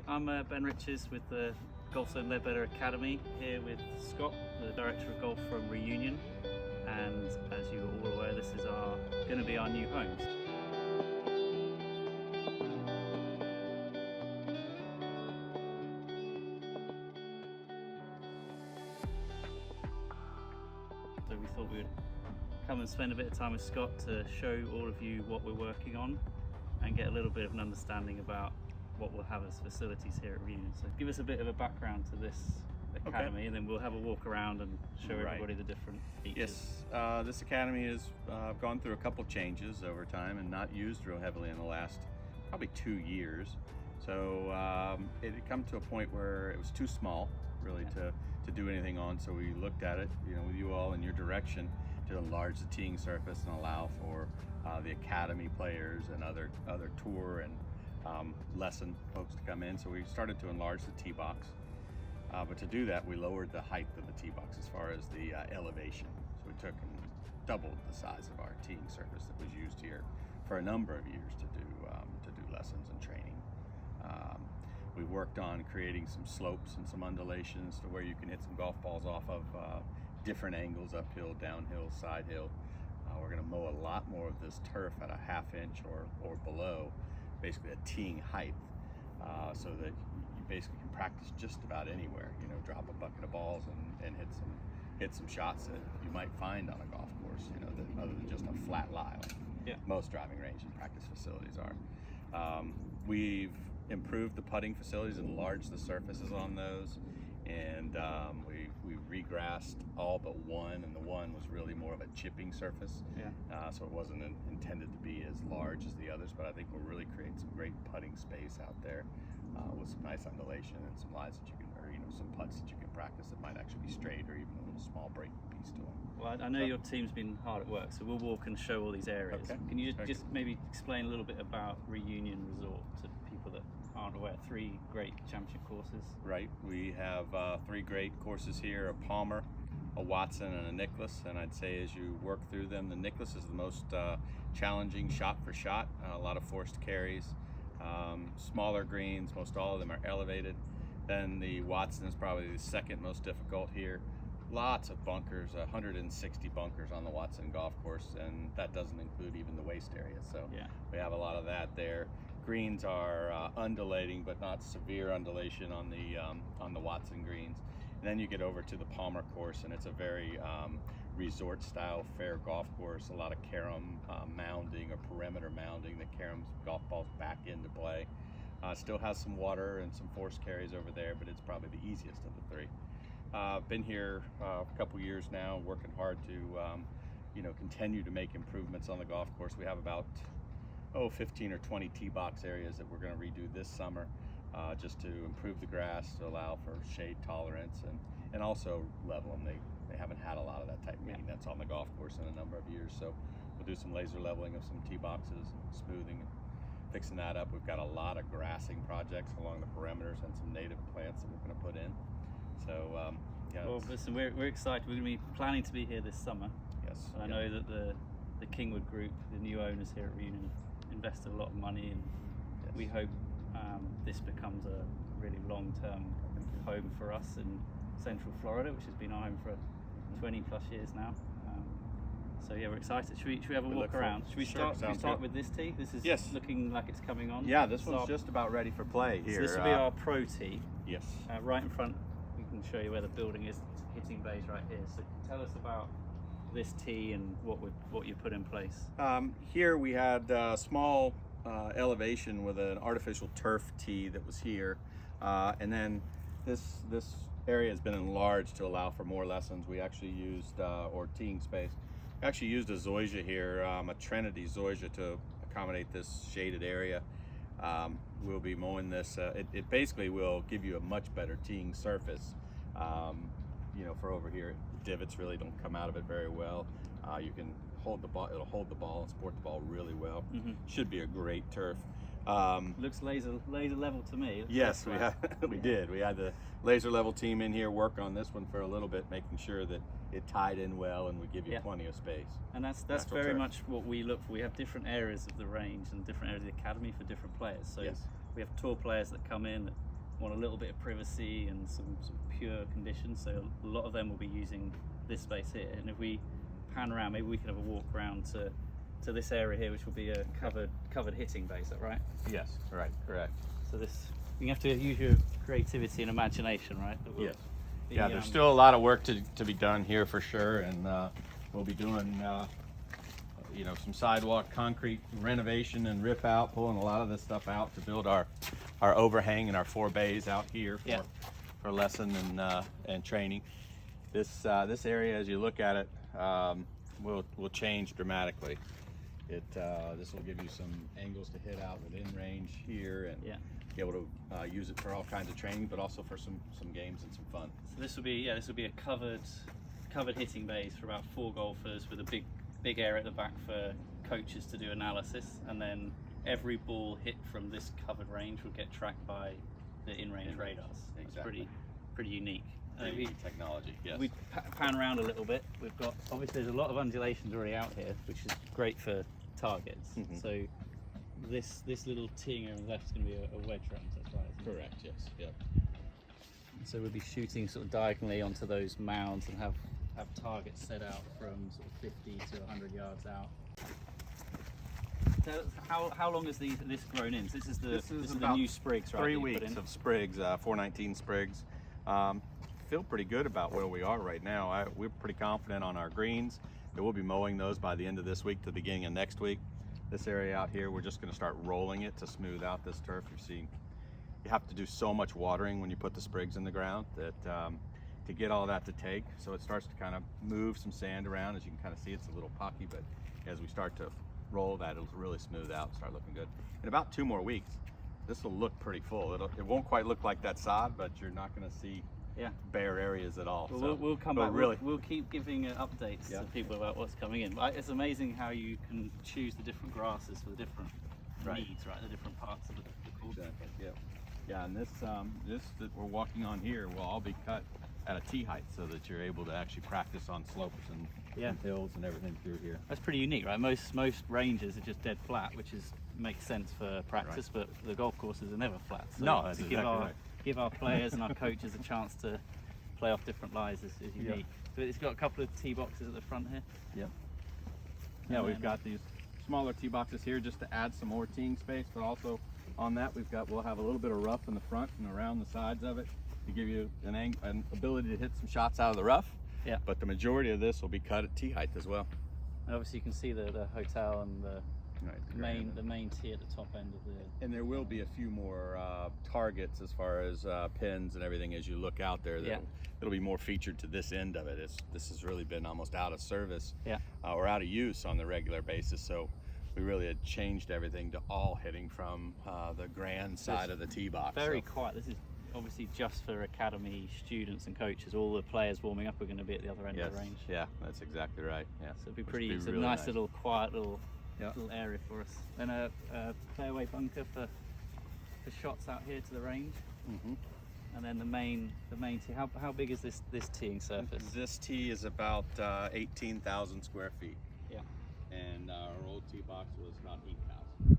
Hello, I'm Ben Riches with the Golfzon Leadbetter Academy, here with Scott, the Director of Golf from Reunion, and as you're all aware, this is going to be our new homes. So we thought we would come and spend a bit of time with Scott to show all of you what we're working on and get a little bit of an understanding about what we'll have as facilities here at Reunion. So give us a bit of a background to this academy, and then we'll have a walk around and show everybody the different features. Yes, this academy has gone through a couple changes over time and not used real heavily in the last probably 2 years. So it had come to a point where it was too small really to do anything on, so we looked at it, with you all in your direction, to enlarge the teeing surface and allow for the academy players and other tour and lesson folks to come in. So we started to enlarge the tee box, but to do that we lowered the height of the tee box as far as the elevation. So we took and doubled the size of our teeing surface that was used here for a number of years to do lessons and training. We worked on creating some slopes and some undulations to where you can hit some golf balls off of different angles, uphill, downhill, side hill. We're going to mow a lot more of this turf at a ½ inch or below, basically a teeing height, so that you basically can practice just about anywhere. Drop a bucket of balls and hit some shots that you might find on a golf course. Other than just a flat lie like most driving range and practice facilities are. We've improved the putting facilities, enlarged the surfaces on those, and we regrassed all but one, and the one was really more of a chipping surface. So it wasn't intended to be as large as the others, but I think we'll really create some great putting space out there with some nice undulation and some lies that you can, or some putts that you can practice that might actually be straight or even a little small breaking piece to them. Well, I know your team's been hard at work, so we'll walk and show all these areas. Okay. Can you just maybe explain a little bit about Reunion Resort to people that aren't aware? 3 great championship courses. Right, we have 3 great courses here: a Palmer, a Watson, and a Nicholas. And I'd say as you work through them, the Nicholas is the most challenging shot for shot. A lot of forced carries, smaller greens. Most all of them are elevated. Then the Watson is probably the second most difficult here. Lots of bunkers, 160 bunkers on the Watson golf course, and that doesn't include even the waste area. So we have a lot of that there. Greens are undulating, but not severe undulation on the Watson greens. And then you get over to the Palmer course, and it's a very resort style fair golf course. A lot of carom mounding or perimeter mounding that caroms golf balls back into play. Still has some water and some force carries over there, but it's probably the easiest of the 3. Been here a couple years now, working hard to continue to make improvements on the golf course. We have about 15 or 20 tee box areas that we're going to redo this summer, just to improve the grass, to allow for shade tolerance, and also level them. They haven't had a lot of that type of maintenance on the golf course in a number of years, so we'll do some laser leveling of some tee boxes, smoothing, and fixing that up. We've got a lot of grassing projects along the perimeters and some native plants that we're going to put in. So well, listen, we're excited. We're going to be planning to be here this summer. Yes. And I know that the Kingwood Group, the new owners here at Reunion, have invested a lot of money, and we hope this becomes a really long-term home for us in Central Florida, which has been our home for 20+ years now. So yeah, we're excited. Should we have a walk around? Should we start with this tee? This is looking like it's coming on. Yeah, this one's just about ready for play here. So this will be our pro tee. Yes. Right in front, we can show you where the building is. It's hitting bays right here. So tell us about this tee and what you put in place. Here we had a small elevation with an artificial turf tee that was here, and then this area has been enlarged to allow for more lessons. We actually used or teeing space. We actually used a zoysia here, a Trinity zoysia, to accommodate this shaded area. We'll be mowing this. It basically will give you a much better teeing surface. For over here, the divots really don't come out of it very well. You can hold the ball; it'll hold the ball and support the ball really well. Should be a great turf. Looks laser level to me. Yes, we did. We had the laser level team in here work on this one for a little bit, making sure that it tied in well and would give you plenty of space. And that's very much what we look for. We have different areas of the range and different areas of the academy for different players. So we have tour players that come in that want a little bit of privacy and some pure conditions. So a lot of them will be using this space here. And if we pan around, maybe we can have a walk around to this area here, which will be a covered hitting bay. Is that right? Yes, right, correct. So this, you have to use your creativity and imagination, right? Yes. Yeah, there's still a lot of work to be done here for sure, and we'll be doing some sidewalk concrete renovation and rip out, pulling a lot of this stuff out to build our overhang and our 4 bays out here for lesson and training. This area, as you look at it, will change dramatically. This will give you some angles to hit out within range here, and be able to use it for all kinds of training, but also for some games and some fun. So this will be a covered hitting bays for about 4 golfers, with a big area at the back for coaches to do analysis, and then every ball hit from this covered range will get tracked by the in-range radars. Exactly. It's pretty unique. Technology. Yes. We pan around a little bit. We've got, obviously there's a lot of undulations already out here, which is great for targets. So this little teeing area on the left is going to be a wedge range. That's right. Correct. Yes. Yep. So we'll be shooting sort of diagonally onto those mounds and have targets set out from sort of 50 to 100 yards out. So how long has this grown in? So this is the new sprigs, right? 3 weeks of sprigs, 419 sprigs. Feel pretty good about where we are right now. We're pretty confident on our greens. We'll be mowing those by the end of this week to the beginning of next week. This area out here, we're just going to start rolling it to smooth out this turf. You're seeing, you have to do so much watering when you put the sprigs in the ground that to get all that to take, so it starts to kind of move some sand around. As you can kind of see, it's a little pocky, but as we start to roll that, it'll really smooth out and start looking good. In about 2 more weeks, this will look pretty full. It won't quite look like that sod, but you're not going to see bare areas at all. Well, so we'll come back. We'll keep giving updates to people about what's coming in. But it's amazing how you can choose the different grasses for the different needs, right? The different parts of the course. Exactly. Yeah. And this that we're walking on here will all be cut at a tee height, so that you're able to actually practice on slopes and hills and everything through here. That's pretty unique, right? Most ranges are just dead flat, which makes sense for practice, but the golf courses are never flat. So no, that's exactly right. Give our players and our coaches a chance to play off different lies is unique. So it's got a couple of tee boxes at the front here. Yeah, we've got these smaller tee boxes here just to add some more teeing space, but also on that we'll have a little bit of rough in the front and around the sides of it to give you an ability to hit some shots out of the rough. Yeah. But the majority of this will be cut at tee height as well. And obviously you can see the hotel and the main tee at the top end of the. And there will be a few more targets as far as pins and everything as you look out there. It'll be more featured to this end of it. This has really been almost out of service or out of use on the regular basis. So we really had changed everything to all hitting from the grand side of the tee box. Very quiet. This is obviously just for academy students and coaches. All the players warming up are going to be at the other end of the range. Yeah, that's exactly right. Yeah. So it'd be pretty. It's really a nice little quiet little area for us. Then a fairway bunker for shots out here to the range. And then the main tee. How big is this teeing surface? This tee is about 18,000 square feet. Yeah. And our old tee box was about 8,000.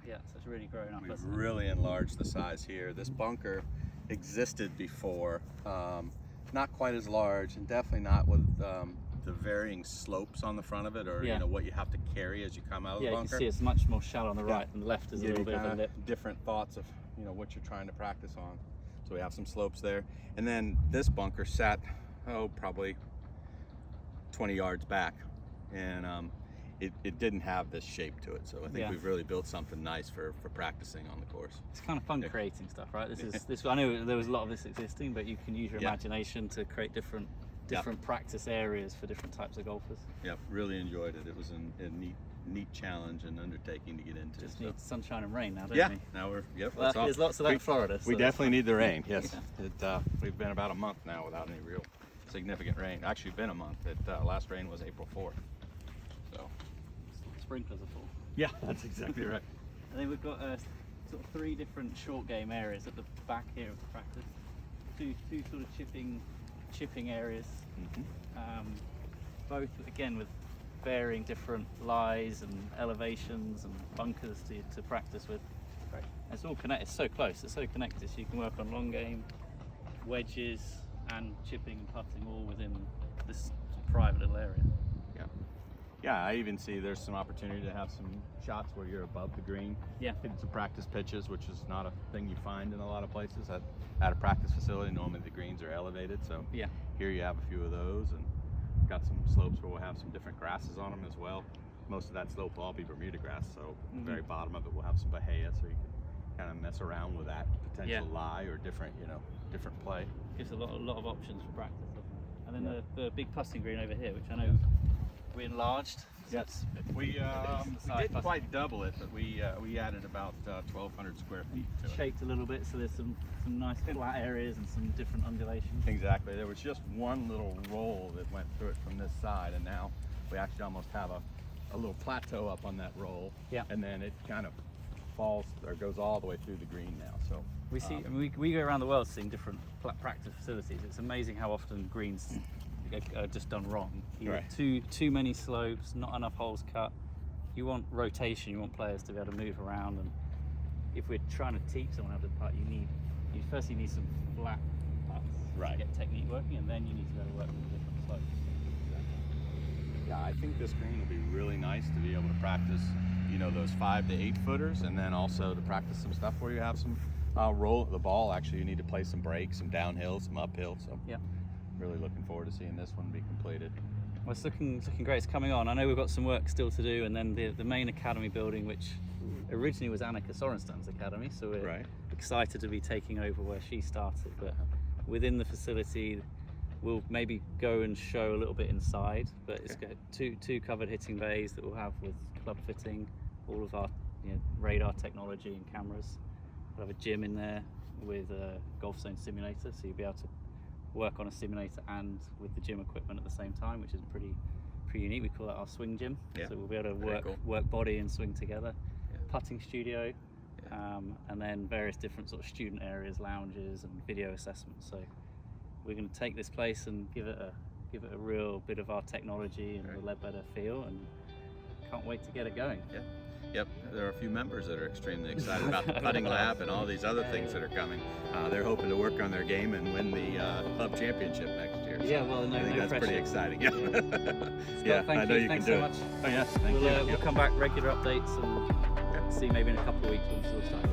Yeah, so it's really grown up. We've really enlarged the size here. This bunker existed before, not quite as large, and definitely not with the varying slopes on the front of it, or what you have to carry as you come out of the bunker. Yeah, you can see it's much more shallow on the right, and the left is a little bit of a lip. Different thoughts of what you're trying to practice on. So we have some slopes there, and then this bunker sat probably 20 yards back, and it didn't have this shape to it, so I think we've really built something nice for practicing on the course. It's kind of fun creating stuff, right? This I know there was a lot of this existing, but you can use your imagination to create different practice areas for different types of golfers. Yep, really enjoyed it. It was a neat challenge and undertaking to get into. Just need sunshine and rain now, don't we? Now we're there's lots of that in Florida. We definitely need the rain. Yes, we've been about a month now without any real significant rain. Actually, been a month. Last rain was April 4th. So sprinklers are full. Yeah, that's exactly right. And then we've got sort of 3 different short game areas at the back here of the practice. Two sort of chipping areas. Both again with varying different lies and elevations and bunkers to practice with. It's all connected. It's so close. It's so connected. So you can work on long game, wedges, and chipping and putting all within this private little area. Yeah, I even see there's some opportunity to have some shots where you're above the green. Yeah. Hitting some practice pitches, which is not a thing you find in a lot of places. At a practice facility, normally the greens are elevated, so Yeah. here you have a few of those, and got some slopes where we'll have some different grasses on them as well. Most of that slope will all be Bermuda grass, so the very bottom of it will have some bahia, so you can kind of mess around with that potential lie or different, different play. Gives a lot of options for practice. And then the big putting green over here, which I know we enlarged. So Yes, we didn't quite double it, but we added about 1,200 square feet to it. Shaped a little bit, so there's some nice flat areas and some different undulations. Exactly. There was just one little roll that went through it from this side, and now we actually almost have a little plateau up on that roll. Yeah. And then it kind of falls or goes all the way through the green now. So We see. I mean, we go around the world seeing different practice facilities. It's amazing how often greens are just done wrong. Right. Too many slopes, not enough holes cut. You want rotation. You want players to be able to move around. And if we're trying to teach someone how to putt, you need some flat putts Right. to get technique working, and then you need to be able to work with different slopes. yeah, I think this green will be really nice to be able to practice, those 5 to 8 footers, and then also to practice some stuff where you have some roll the ball. Actually, you need to play some breaks, some downhill, some uphill. So Yeah. really looking forward to seeing this one be completed. Well, it's looking great. It's coming on. I know we've got some work still to do, and then the main academy building, which originally was Annika Sorensen's academy, so we're Right. excited to be taking over where she started. But within the facility, we'll maybe go and show a little bit inside. But it's got two covered hitting bays that we'll have with club fitting, all of our radar technology and cameras. We'll have a gym in there with a Golfzon simulator, so you'll be able to work on a simulator and with the gym equipment at the same time, which is pretty unique. We call that our swing gym. Yeah. So we'll be able to Very cool. work body and swing together. Yeah. Putting studio, and then various different sort of student areas, lounges and video assessments. So we're going to take this place and give it a real bit of our technology and the Leadbetter feel, and can't wait to get it going. Yeah. Yep, there are a few members that are extremely excited about the putting lab and all these other things that are coming. They're hoping to work on their game and win the club championship next year. So Yeah, well, no I think that's pressure. pretty exciting. Yeah, Scott, thank I know you Thanks can so do much. it. Oh yes, thank you. We'll come back regular updates and see maybe in a couple of weeks when we'll start to